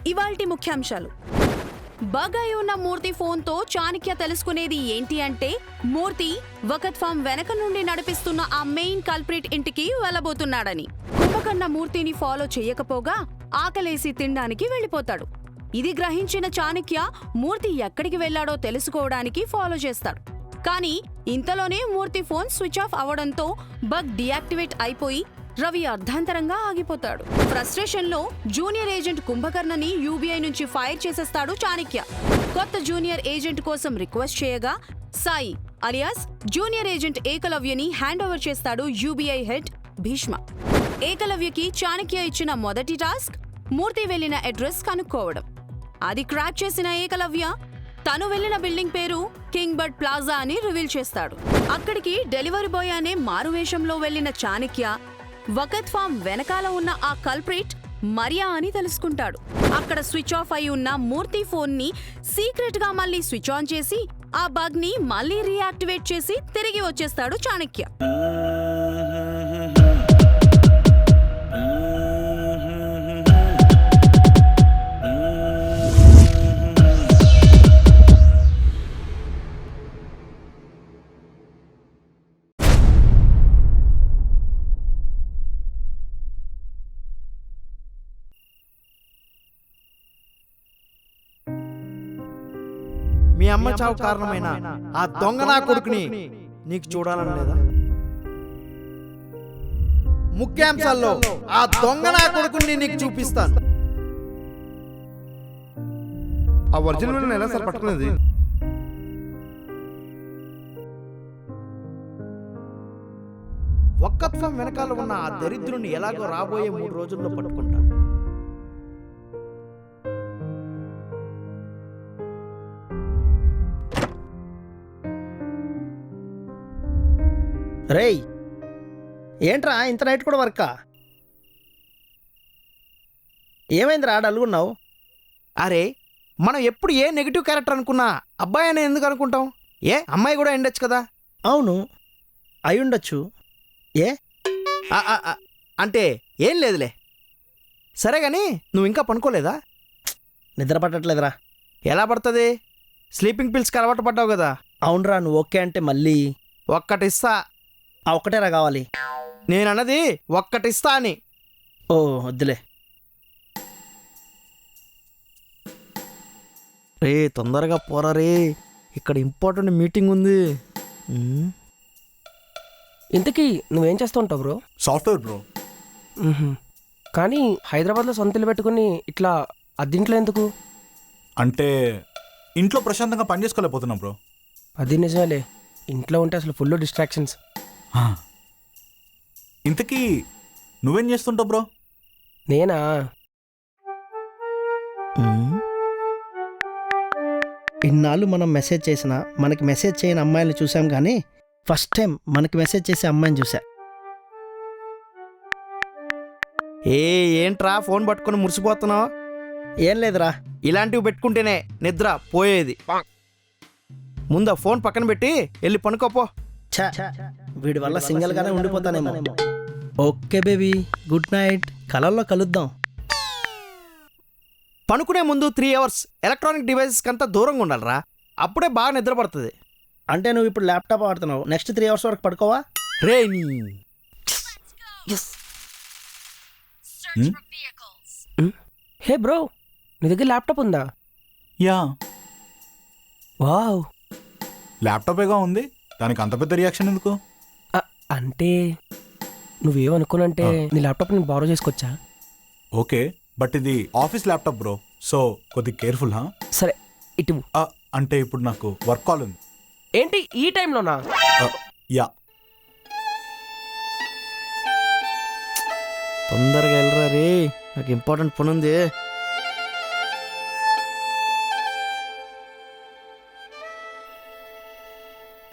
ఇవాల్టి ముఖ్యాంశాలు. బగ్ అయి ఉన్న మూర్తి ఫోన్తో చాణక్య తెలుసుకునేది ఏంటి అంటే, మూర్తి వకత్ ఫామ్ వెనక నుండి నడిపిస్తున్న ఆ మెయిన్ కల్ప్రిట్ ఇంటికి వెళ్ళబోతున్నాడని. కుంభకర్ణ మూర్తిని ఫాలో చేయకపోగా ఆకలేసి తినడానికి వెళ్ళిపోతాడు. ఇది గ్రహించిన చాణక్య మూర్తి ఎక్కడికి వెళ్లాడో తెలుసుకోవడానికి ఫాలో చేస్తాడు. కానీ ఇంతలోనే మూర్తి ఫోన్ స్విచ్ ఆఫ్ అవడంతో బగ్ డియాక్టివేట్ అయిపోయి రవి అర్ధాంతరంగా ఆగిపోతాడు. ఫ్రస్ట్రేషన్ లో జూనియర్ ఏజెంట్ కుంభకర్ణని యూబీఐ నుంచి ఫైర్ చేసేస్తాడు చాణక్య. కొత్త జూనియర్ ఏజెంట్ కోసం రిక్వెస్ట్ చేయగా సాయి అలియాస్ జూనియర్ ఏజెంట్ ఏకలవ్యని హ్యాండ్ ఓవర్ చేస్తాడు యూబీఐ హెడ్ భీష్మ. ఏకలవ్యకి చాణక్య ఇచ్చిన మొదటి టాస్క్ మూర్తి వెళ్లిన అడ్రస్ కనుక్కోవడం. అది క్రాక్ చేసిన ఏకలవ్య తను వెళ్లిన బిల్డింగ్ పేరు కింగ్ బర్డ్ ప్లాజా అని రివీల్ చేస్తాడు. అక్కడికి డెలివరీ బాయ్ అనే మారువేషంలో వెళ్లిన చాణక్య వకత్ ఫామ్ వెనకాల ఉన్న ఆ కల్ప్రిట్ మరియా అని తెలుసుకుంటాడు. అక్కడ స్విచ్ ఆఫ్ అయి ఉన్న మూర్తి ఫోన్ ని సీక్రెట్ గా మళ్ళీ స్విచ్ ఆన్ చేసి ఆ బగ్ ని మళ్ళీ రీయాక్టివేట్ చేసి తిరిగి వచ్చేస్తాడు చాణక్య. మీ అమ్మ చావు కారణమైన ఆ దొంగ నా కొడుకుని నీకు చూడాలని లేదా? ముఖ్యాంశాల్లో ఆ దొంగ నా కొడుకుని నీకు చూపిస్తాను. ఆ ఒరిజినల్ ఎలా సార్ పట్టుకునేది? వకత్ ఫామ్ వెనకాల ఉన్న ఆ దరిద్రుని ఎలాగో రాబోయే 3 రోజుల్లో పట్టుకుంటాను. రేయ్, ఏంట్రా ఇంత నైట్ కూడా వర్కా? ఏమైందిరా అడుగున్నావు? అరే, మనం ఎప్పుడు ఏ నెగిటివ్ క్యారెక్టర్ అనుకున్నా అబ్బాయి అని ఎందుకు అనుకుంటాం? అమ్మాయి కూడా ఉండొచ్చు కదా. అవును, అయి ఉండొచ్చు. అంటే ఏం లేదులే. సరే గాని నువ్వు ఇంకా పనుకోలేదా? నిద్ర పట్టట్లేదురా. ఎలా పడుతుంది? స్లీపింగ్ పిల్స్కి అలవాటు పడ్డావు కదా. అవునరా, నువ్వు ఓకే అంటే మళ్ళీ ఒక్కటిస్తా. ఆ ఒక్కటేరా కావాలి. నేనన్నది ఒక్కటిస్తా అని. ఓ వద్దులే. రే తొందరగా పోరా రే, ఇక్కడ ఇంపార్టెంట్ మీటింగ్ ఉంది. ఇంతకీ నువ్వేం చేస్తూ ఉంటావు బ్రో? Software bro. కానీ హైదరాబాద్లో సొంత ఇల్లు పెట్టుకుని ఇట్లా అద్దింట్లో ఎందుకు? అంటే ఇంట్లో ప్రశాంతంగా పని చేసుకోలేకపోతున్నాం బ్రో. అది నిజమేలే, ఇంట్లో ఉంటే అసలు ఫుల్ డిస్ట్రాక్షన్స్. ఇంతకీ నువ్వేం చేస్తుంటావు బ్రో? నేనా? ఇన్నాళ్ళు మనం మెసేజ్ చేసినా మనకి మెసేజ్ చేయని అమ్మాయిలు చూసాం, కానీ ఫస్ట్ టైం మనకి మెసేజ్ చేసే అమ్మాయిని చూసా. ఏంట్రా ఫోన్ పట్టుకొని మురిసిపోతున్నావు? ఏం లేదురా, ఇలాంటివి పెట్టుకుంటేనే నిద్ర పోయేది. ముందు ఫోన్ పక్కన పెట్టి వెళ్ళి పనుకోపో. ఛా, వీడి వల్ల సింగిల్గానే ఉండిపోతానేమో. Okay baby, good night. కలల్లో కలుద్దాం. పనుకునే ముందు 3 అవర్స్ ఎలక్ట్రానిక్ డివైసెస్ కంతా దూరంగా ఉండాలరా, అప్పుడే బాగా నిద్ర పడుతుంది. అంటే నువ్వు ఇప్పుడు ల్యాప్టాప్ ఆడుతున్నావు, నెక్స్ట్ 3 అవర్స్ వరకు పడుకోవా? రే హే బ్రో, నీ దగ్గర ల్యాప్టాప్ ఉందా? Yeah, wow. ల్యాప్టాపేగా ఉంది, దానికి అంత పెద్ద రియాక్షన్ ఎందుకు? అంటే నువ్వేమనుకోనంటే నీ ల్యాప్టాప్ నేను బారో చేసుకొచ్చా. ఓకే, బట్ ఇది ఆఫీస్ ల్యాప్టాప్ బ్రో, సో కొద్దిగా కేర్ఫుల్. సరే ఇటు. అంటే ఇప్పుడు నాకు వర్క్ కాల్ ఉంది. ఏంటి ఈ టైంలోనా? యా, తొందరగా వెళ్ళరా రే, నాకు ఇంపార్టెంట్ పని ఉంది.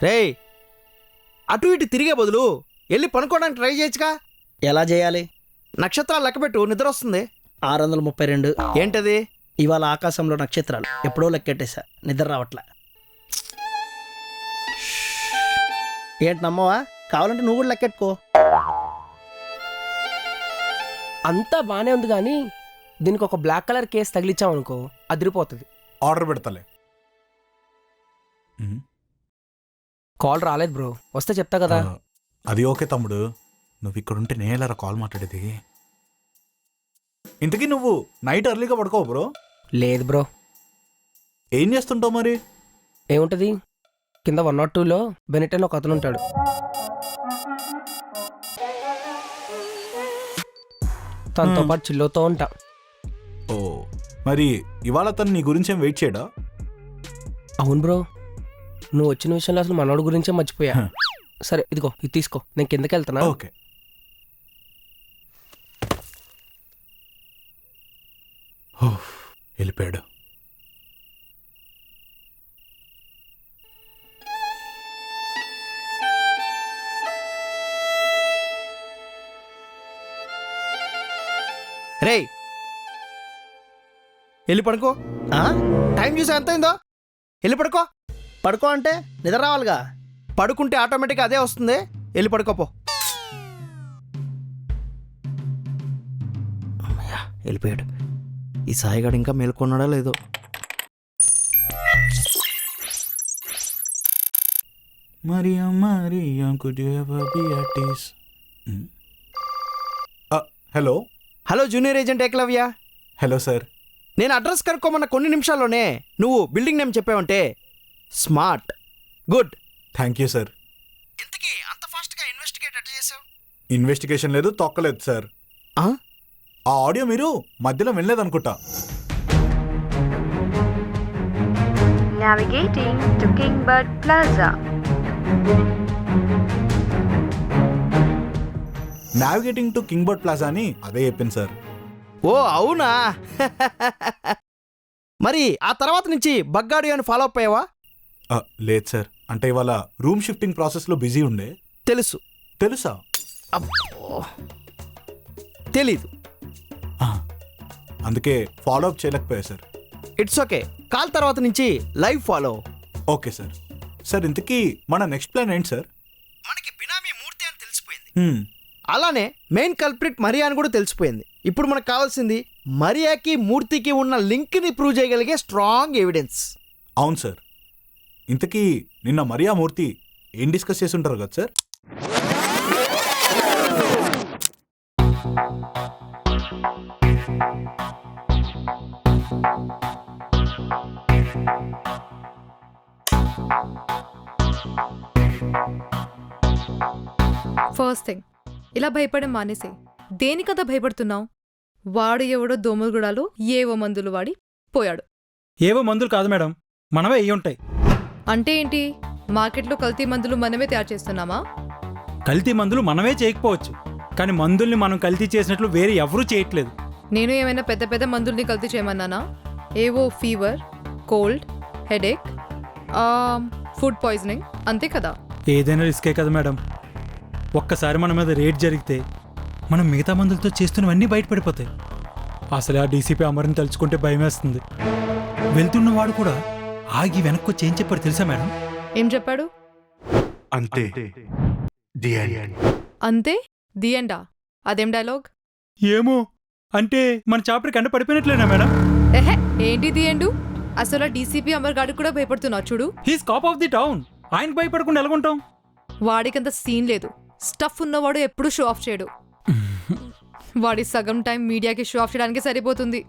రే అటు ఇటు తిరిగే బదులు వెళ్ళి పనుకోవడానికి ట్రై చేయొచ్చుగా. ఎలా చేయాలి? నక్షత్రాలు లెక్కపెట్టు, నిద్ర వస్తుంది. 632. ఏంటది? ఇవాళ ఆకాశంలో నక్షత్రాలు ఎప్పుడో లెక్కెట్టేశా, నిద్ర రావట్లే. ఏంటి నమ్మవా? కావాలంటే నువ్వు కూడా లెక్కెట్టుకో. అంతా బానే ఉంది కానీ దీనికి ఒక బ్లాక్ కలర్ కేస్ తగిలించామనుకో అదిరిపోతుంది. ఆర్డర్ పెడతలే. కాల్ రాలేదు బ్రో, వస్తే చెప్తా కదా. అది ఓకే తమ్ముడు, నువ్వు ఇక్కడ ఉంటే నేలరా కాల్ మాట్లాడేది. ఇంతకీ నువ్వు నైట్ ఎర్లీగా పడుకోవు బ్రో? లేదు బ్రో. ఏం చేస్తుంటావు మరి? ఏముంటది, కింద 102లో బెనిటన్ ఒక అతను ఉంటాడు. తనతో పాటు చిల్లుతో ఉంటా. ఓ, మరి ఇవాళ తను నీ గురించి ఏం వెయిట్ చేయడా? అవును బ్రో, నువ్వు వచ్చిన విషయంలో అసలు మనోడి గురించే మర్చిపోయా. సరే ఇదిగో ఇది తీసుకో, నేను కిందకి వెళ్తానా. ఓకే. వెళ్ళిపోయాడు. రేయ్ వెళ్ళి పడుకో. ఆ? టైం చూసి ఎంత అయిందో? వెళ్ళి పడుకో. పడుకో అంటే నిద్ర రావాలిగా. పడుకుంటే ఆటోమేటిక్గా అదే వస్తుంది. వెళ్ళి పడుకోపో. అమ్మయ్యా, వెళ్ళిపోయాడు. ఈ సాయిగాడు ఇంకా మేల్కొన్నాడా లేదో. Maria, Maria, could you ever be at ease? Hello. Hello junior agent Ekalavya. Hello sir. నేను అడ్రస్ కనుక్కోమన్న కొన్ని నిమిషాల్లోనే నువ్వు బిల్డింగ్ నేమ్ చెప్పావంటే smart, good. Thank you sir. ఇంతకీ అంత ఫాస్ట్గా ఇన్వెస్టిగేట్ ఎట్లా చేసావు? ఇన్వెస్టిగేషన్ లేదు, తొక్కలేదు సార్. ఆ ఆడియో మీరు మధ్యలో వినలేదనుకుంటా. Navigating to Kingbird Plaza. Navigating to Kingbird Plaza అని అదే చెప్పింది సార్. ఓ అవునా. మరి ఆ తర్వాత నుంచి బగ్గాడి అని ఫాలో అప్ అయ్యావా? లేదు సార్, అంటే ఇవాళ రూమ్ షిఫ్టింగ్ ప్రాసెస్లో బిజీ ఉండే. తెలుసు. తెలుసా? అబ్బో తెలీదు. అందుకే ఫాలో అప్ చేయలేకపోయా సార్. It's okay. కాల్ తర్వాత నుంచి live follow. Okay sir. Sir ఇంతకీ మన నెక్స్ట్ ప్లాన్ ఏంటి సార్? మనకి బినామీ మూర్తి అని తెలిసిపోయింది. అలానే మెయిన్ కల్ప్రిట్ మరియా అని కూడా తెలిసిపోయింది. ఇప్పుడు మనకు కావాల్సింది మరియాకి మూర్తికి ఉన్న లింక్ని ప్రూవ్ చేయగలిగే స్ట్రాంగ్ ఎవిడెన్స్. అవును సార్. ఇంతకీ నిన్న మరియా మూర్తి ఏం డిస్కస్ చేసి ఉంటారు కదా సార్? ఫస్ట్ థింగ్, ఇలా భయపడే మానేసే. దేనికదా భయపడుతున్నావు? వాడు ఎవడో దోమలగూడాలో ఏవో మందులు వాడి పోయాడు. ఏవో మందులు కాదు మేడం, మనమే అయ్యి ఉంటాయి. అంటే ఏంటి? మార్కెట్లో కల్తీ మందులు మనమే తయారు చేస్తున్నామా? కల్తీ మందులు మనమే చేయకపోవచ్చు, కానీ మందుల్ని మనం కల్తీ చేసినట్లు వేరే ఎవరూ చేయట్లేదు. నేను ఏమైనా పెద్ద పెద్ద మందుల్ని కల్తీ చేయమన్నానా? ఏవో fever, cold, headache, food poisoning, అంతే కదా. ఏదైనా రిస్కే కదా మేడం. ఒక్కసారి మన మీద రేట్ జరిగితే మనం మిగతా మందులతో చేస్తున్నవన్నీ బయటపడిపోతాయి. అసలు ఆ డీసీపీ అమర్ని తలుచుకుంటే భయమేస్తుంది. వెళ్తున్నవాడు కూడా ఆగి వెనక్కి వచ్చి ఏం చెప్పాడు తెలుసా మేడం? ఏం చెప్పాడు? అంతే అంతే ది ఎండా? అదేం డైలాగ్? ఏమో, అంటే మన చాపరికి కండ పడిపోయినట్లేనా మేడం? ఎహే, ఏంటి ది ఎండు? అసలు డీసీపీ అమర్ గాడికి కూడా భయపడుతున్నావు చూడు. He's cop of the town. ఆయనకు భయపడకుండా ఎలాగుంటాం? వాడికంత సీన్ లేదు. స్టఫ్ ఉన్నవాడు ఎప్పుడు షో ఆఫ్ చేయడు. వాడి సగం టైం మీడియాకి షో ఆఫ్ చేయడానికి సరిపోతుంది.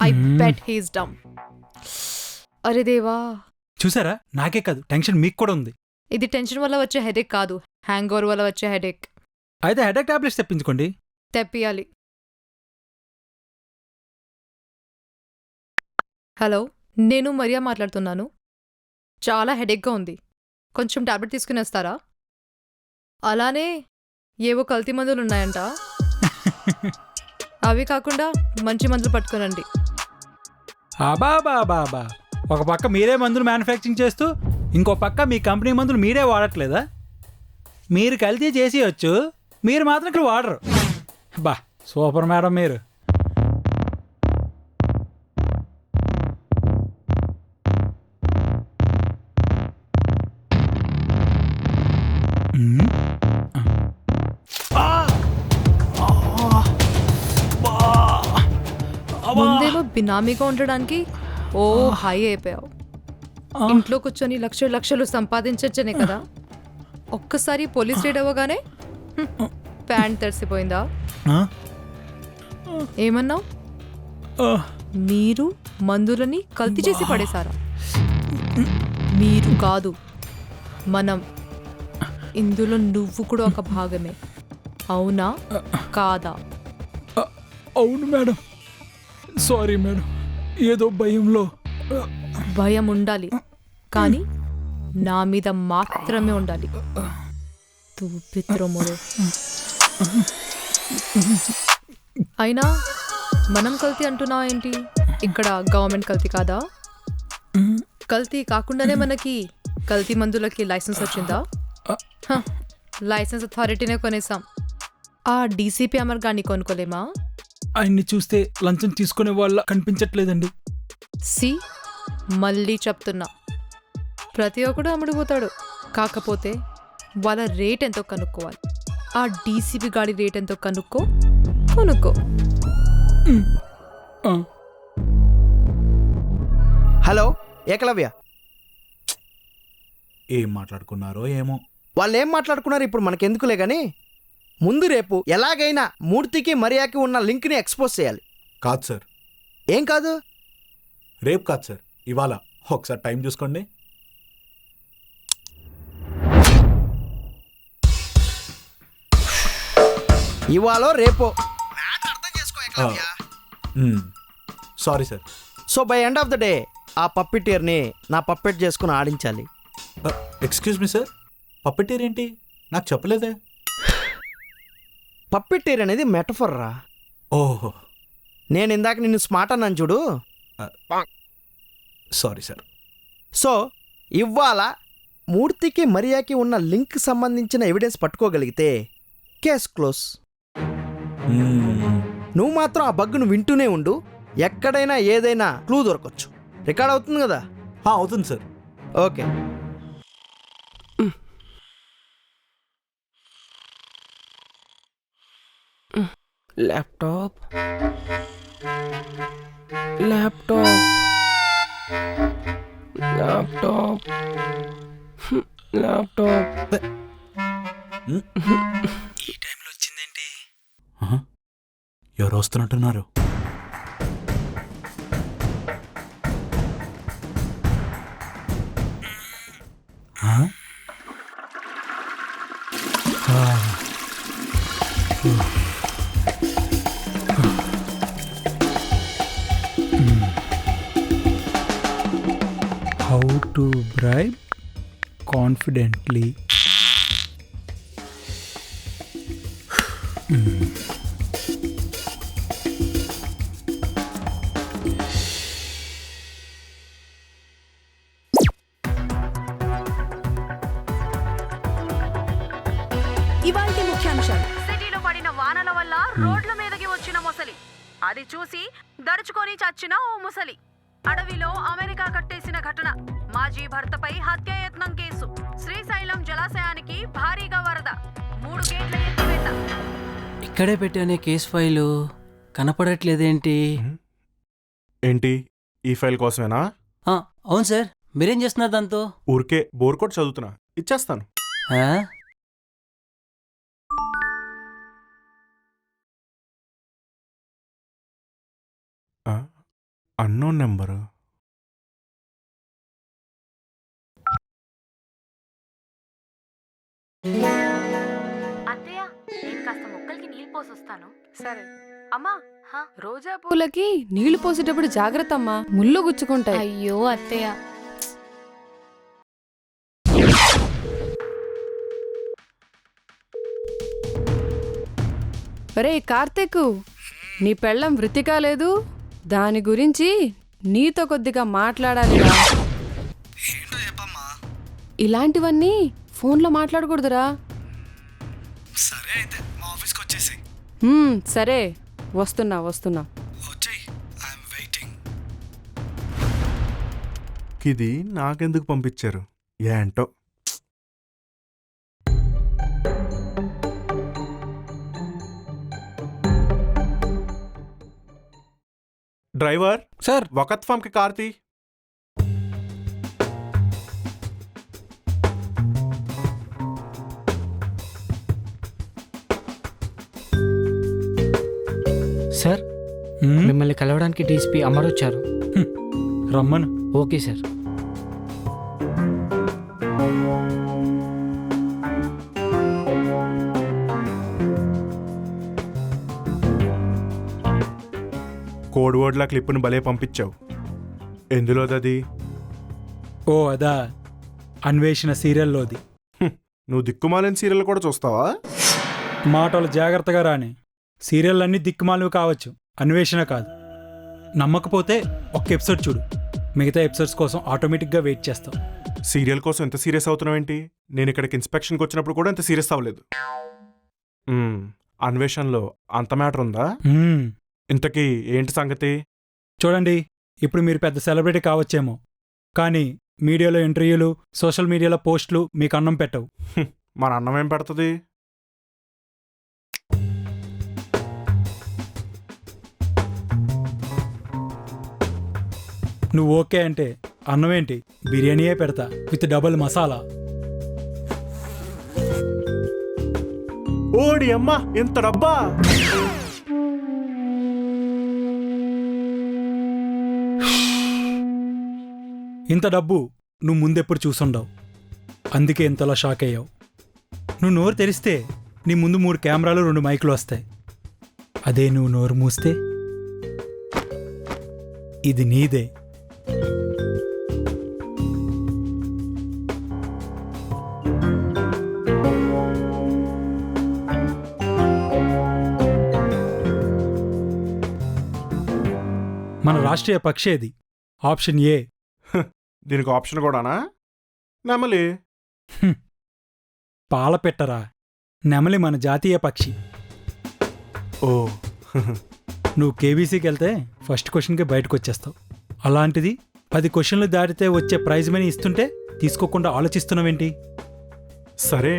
ఐ బెట్ హీస్ డమ్. అరే దేవా, చూసారా, నాకే కాదు టెన్షన్ మీకు కూడా ఉంది. ఇది టెన్షన్ వల్ల వచ్చే హెడేక్ కాదు, హ్యాంగ్ ఓవర్ వల్ల వచ్చే హెడేక్. అయితే హెడేక్ టాబ్లెట్స్ తెప్పించుకోండి. తెప్పియాలి. హలో, నేను మరియా మాట్లాడుతున్నాను. చాలా హెడేక్గా ఉంది, కొంచెం టాబ్లెట్ తీసుకుని వస్తారా? అలానే ఏవో కల్తీ మందులు ఉన్నాయంట, అవి కాకుండా మంచి మందులు పట్టుకోనండి. అబాబాబాబా, ఒక పక్క మీరే మందులు మ్యానుఫ్యాక్చరింగ్ చేస్తూ ఇంకో పక్క మీ కంపెనీ మందులు మీరే వాడట్లేదా? మీరు కల్తీ చేసేయచ్చు, మీరు మాత్రం ఇక్కడ వాడరు. బా సూపర్ మేడం మీరు. ఇంట్లో బినామీగా ఉండడానికి ఓ హై అయిపోయావు. ఇంట్లో కూర్చొని లక్షలు లక్షలు సంపాదించచ్చనే కదా. ఒక్కసారి పోలీస్ రేడ్ అవ్వగానే ప్యాంట్ తడిసిపోయిందా? ఏమన్నావు? మీరు మందులని కల్తీ చేసి పడేశారా? మీరు కాదు, మనం. ఇందులో నువ్వు కూడా ఒక భాగమే. అవునా కాదా? అవును మేడం, సారీ మేడం, ఏదో భయంలో. భయం ఉండాలి, కానీ నా మీద మాత్రమే ఉండాలి. తూపిత్రముడు. అయినా మనం కల్తీ అంటున్నా ఏంటి? ఇక్కడ గవర్నమెంట్ కల్తీ కాదా? కల్తీ కాకుండానే మనకి కల్తీ మందులకి లైసెన్స్ వచ్చిందా? లైసెన్స్ అథారిటీనే కొనేసాం. ఆ డీసీపీ అమర్ గారిని కొనుక్కోలేమా? ఆయన్ని చూస్తే లంచం తీసుకునే వాళ్ళ కనిపించట్లేదండి. సి, మళ్ళీ చెప్తున్నా, ప్రతి ఒక్కడు అమ్ముడుపోతాడు. కాకపోతే వాళ్ళ రేట్ ఎంతో కనుక్కోవాలి. ఆ డీసీపీ గాడి రేట్ ఎంతో కొనుక్కో. హలో ఏకలవ్య, ఏం మాట్లాడుకున్నారో ఏమో. వాళ్ళు ఏం మాట్లాడుకున్నారు ఇప్పుడు మనకెందుకులే కానీ, ముందు రేపు ఎలాగైనా మూర్తికి మరియాకి ఉన్న లింక్ని ఎక్స్పోజ్ చేయాలి. కాదు సార్, ఏం కాదు? రేపు కాదు సార్, ఇవాళ. ఒకసారి టైం చూసుకోండి. ఇవాళ రేపో. Sorry sir. So by end of the day ఆ పప్పిటీర్ని నా పప్పెట్ చేసుకుని ఆడించాలి. ఎక్స్క్యూజ్ మీ సార్, పప్పెటీర్ ఏంటి? నాకు చెప్పలేదే. పప్పిటీర్ అనేది మెటఫర్ రా. ఓహో, నేను ఇందాక నిన్ను స్మార్ట్ అన్నాను చూడు. Sorry sir. సో ఇవాళ మూర్తికి మరియాకి ఉన్న లింక్ సంబంధించిన ఎవిడెన్స్ పట్టుకోగలిగితే కేస్ క్లోజ్. నువ్వు మాత్రం ఆ బగ్ను వింటూనే ఉండు. ఎక్కడైనా ఏదైనా క్లూ దొరకచ్చు. రికార్డ్ అవుతుంది కదా? అవుతుంది sir. Okay. Laptop laptop laptop laptop. ఈ టైంలో వచ్చిందేంటి? ఎవరు వస్తున్నట్టున్నారు? How to bribe confidently. ఇవాల్టి ముఖ్యాంశాలు. సిటీలో పడిన వానల వల్ల రోడ్ల మీదకి వచ్చిన మొసలి, అది చూసి దడుచుకొని చచ్చిన ఓ ముసలి, అడవిలో అమెరికా కట్టేసిన ఘటన, మాజీ భర్తపై హత్యాయత్నం కేసు, శ్రీశైలం జలాశయానికి భారీగా వరద, 3 గేట్ల ఎత్తివేత. ఇక్కడే పెట్టానే కేసు ఫైలు, కనపడట్లేదేంటి? ఏంటి, ఈ ఫైల్ కోసమేనా? అవును సార్, మీరేం చేస్తున్నారు దాంతో? ఊరికే బోర్ కోట్ చదువుతున్నా, ఇచ్చేస్తాను. Unknown number. అత్తయ్య, నేను కాస్త మొక్కలకి నీళ్ళు పోసొస్తాను. సరే అమ్మా. రోజా పూలకి నీళ్లు పోసేటప్పుడు జాగ్రత్త అమ్మా, ముళ్ళు గుచ్చుకుంటాయి. అయ్యో అత్తయ్య. ఒరే కార్తీక్, నీ పెళ్ళం వృత్తికా లేదు, దాని గురించి నీతో కొద్దిగా మాట్లాడాలి. ఇలాంటివన్నీ ఫోన్లో మాట్లాడకూడదురా. సరే అయితే మా ఆఫీస్కి వచ్చేసి. సరే, వస్తున్నా. ఇది నాకెందుకు పంపించారు ఏంటో. డ్రైవర్ సార్ వకత్ ఫామ్కి కార్తీ. Sir hmm? మిమ్మల్ని కలవడానికి డీసీపీ అమర్ వచ్చారు. రమ్మను. Okay sir. కోడ్ వర్డ్ల క్లిప్ను భలే పంపించావు. ఎందులోదది? ఓ అదా, అన్వేషణ సీరియల్లోది. నువ్వు దిక్కుమాలిన సీరియల్ కూడా చూస్తావా? మాటలు జాగ్రత్తగా రాని. సీరియల్లన్నీ దిక్కుమాలివి కావచ్చు, అన్వేషణ కాదు. నమ్మకపోతే ఒక్క ఎపిసోడ్ చూడు, మిగతా ఎపిసోడ్స్ కోసం ఆటోమేటిక్గా వెయిట్ చేస్తావు. సీరియల్ కోసం ఎంత సీరియస్ అవుతున్నావేంటి? నేను ఇక్కడికి ఇన్స్పెక్షన్కి వచ్చినప్పుడు కూడా ఎంత సీరియస్ అవ్వలేదు. అన్వేషణలో అంత మ్యాటర్ ఉందా? హ్మ్. ఇంతకీ ఏంటి సంగతి? చూడండి, ఇప్పుడు మీరు పెద్ద సెలబ్రిటీ కావచ్చేమో, కానీ మీడియాలో ఇంటర్వ్యూలు, సోషల్ మీడియాలో పోస్టులు మీకు అన్నం పెట్టవు. మన అన్నం ఏం పెడుతుంది? నువ్వు ఓకే అంటే అన్నం ఏంటి, బిర్యానీయే పెడతా విత్ డబుల్ మసాలా. ఓడి అమ్మా, ఎంత డబ్బా! ఇంత డబ్బు నువ్వు ముందెప్పుడు చూసుండవు, అందుకే ఇంతలా షాక్ అయ్యావు. నువ్వు నోరు తెరిస్తే నీ ముందు 3 కెమెరాలు 2 మైకులు వస్తాయి. అదే నువ్వు నోరు మూస్తే ఇది నీదే. మన రాష్ట్రీయ పక్షి ఏది? ఆప్షన్ ఏ దీనికి ఆప్షన్ కూడానా? నెమలి. పాల పెట్టరా. నెమలి మన జాతీయ పక్షి. ఓ నువ్వు కేబీసీకి వెళ్తే ఫస్ట్ క్వశ్చన్కి బయటకు వచ్చేస్తావు. అలాంటిది 10 క్వశ్చన్లు దాటితే వచ్చే ప్రైజ్ మనీ ఇస్తుంటే తీసుకోకుండా ఆలోచిస్తున్నావేంటి? సరే,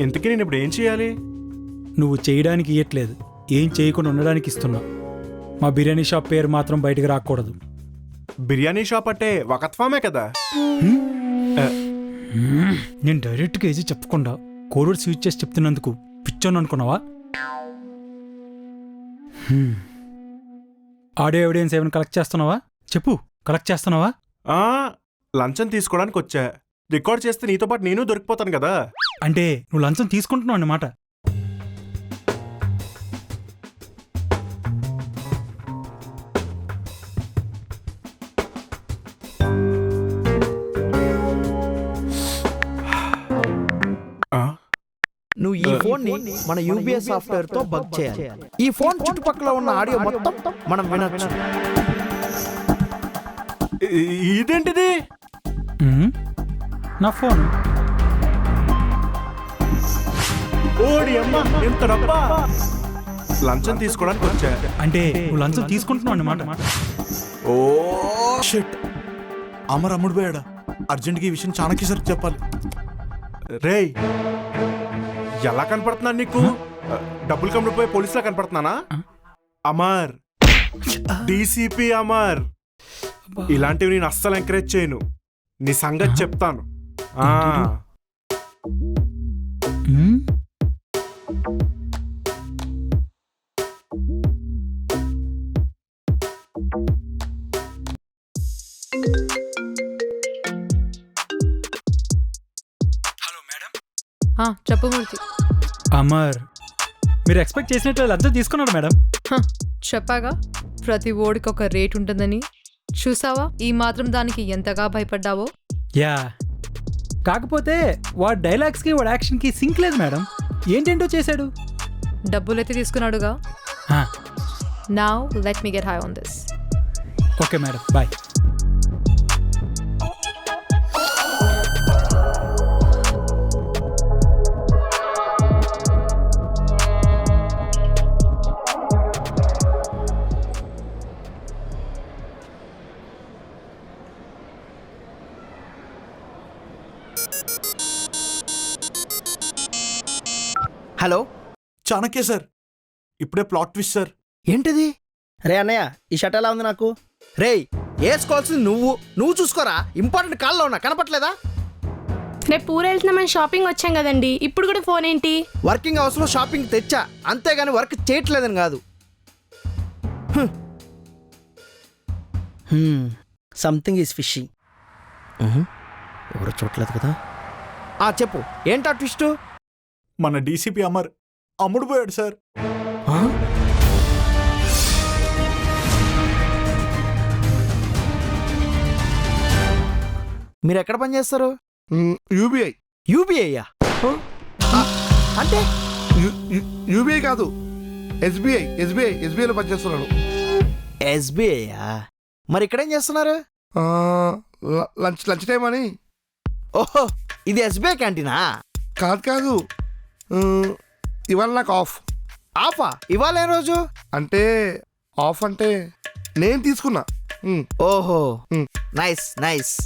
ఇంతకీ నేను ఇప్పుడు ఏం చేయాలి? నువ్వు చేయడానికి ఇయ్యట్లేదు, ఏం చేయకుండా ఉండడానికి ఇస్తున్నావు. మా బిర్యానీ షాప్ పేరు మాత్రం బయటకు రాకూడదు. బిర్యానీ షాప్ అంటే వకత్ ఫామే కదా? నేను డైరెక్ట్గా ఏజీ చెప్పకుండా కోడ్ స్విచ్ చేసి చెప్తున్నందుకు పిచ్చోని అనుకున్నావా? ఆడియో ఎవిడెన్స్ ఏమైనా కలెక్ట్ చేస్తున్నావా? చెప్పు, కలెక్ట్ చేస్తున్నావా? లంచం తీసుకోవడానికి వచ్చా. రికార్డ్ చేస్తే నీతో పాటు నేను దొరికిపోతాను కదా. అంటే నువ్వు లంచం తీసుకుంటున్నావు అన్నమాట. నువ్వు ఈ ఫోన్ ని మన యూబీఎస్ సాఫ్ట్వేర్ తో బగ్ చేయాలి. ఈ ఫోన్ చుట్టుపక్కల ఉన్న ఆడియో మొత్తం మనం వినొచ్చు. ఇదేంటిది? నా ఫోన్. ఓడి అమ్మా, ఎంత డబ్బా! లంచం తీసుకోవడానికి వచ్చా. అంటే నువ్వు లంచం తీసుకుంటున్నావు అన్నమాట. ఓ షిట్, అమర్ అమ్ముడు పోయాడా? అర్జెంట్గా ఈ విషయం చాణక్య సార్కి చెప్పాలి. రేయ్, ఎలా కనపడుతున్నాను నీకు? డబ్బులు కమ్ముడిపోయి పోలీసులా కనపడుతున్నానా? అమర్, డీసీపీ అమర్. ఇలాంటివి నేను అస్సలు ఎంకరేజ్ చేయను. నీ సంగతి చెప్తాను. Hello madam. చెప్పు మూర్తి. అమర్, మీరు ఎక్స్పెక్ట్ చేసినట్టు లంచం తీసుకున్నాడు మేడం. చెప్పాగా, ప్రతి ఓడికి ఒక రేట్ ఉంటుందని. చూసావా ఈ మాత్రం దానికి ఎంతగా భయపడ్డావో? యా, కాకపోతే వాడి డైలాగ్స్కి వాడి యాక్షన్కి సింక్ లేదు మేడం. ఏంటేంటో చేశాడు. డబ్బులైతే తీసుకున్నాడుగా. Now let me get high on this. Okay madam, bye. Hello Chanakya sir, ఇప్పుడే ప్లాట్ ట్విస్ట్ సార్. ఏంటిది? రే అన్నయ్య ఈ షర్ట్ ఎలా ఉంది నాకు? రేయ్ వేసుకోవాల్సింది నువ్వు చూసుకోరా. ఇంపార్టెంట్ కాల్లో ఉన్నా కనపట్లేదా? రేపు పూర వెళ్తున్నామని షాపింగ్ వచ్చాం కదండి, ఇప్పుడు కూడా ఫోన్ ఏంటి? వర్కింగ్ అవర్స్లో షాపింగ్ తెచ్చా, అంతేగాని వర్క్ చేయట్లేదని కాదు. Something is fishing. ఎవరు చూడలేదు కదా? చెప్పు ఏంటా ట్విస్ట్? మన డీసీపీ అమర్ అమ్ముడుపోయాడు సార్. మీరు ఎక్కడ పని చేస్తారు? యూబీఐ. యూబీఐయా? అంటే యూబీఐ కాదు, ఎస్బీఐలో పనిచేస్తున్నాను. ఎస్బీఐయా? మరి ఇక్కడేం చేస్తున్నారు? లంచ్ టైం అని. ఓహో, ఇది ఎస్బీఐ క్యాంటీనా? కాదు, ఇవాళ నాకు ఆఫ్. ఆఫా? ఇవాళ ఏ రోజు? అంటే ఆఫ్ అంటే నేను తీసుకున్నా. ఓహో, నైస్.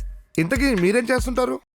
ఇంతకీ మీరేం చేస్తుంటారు?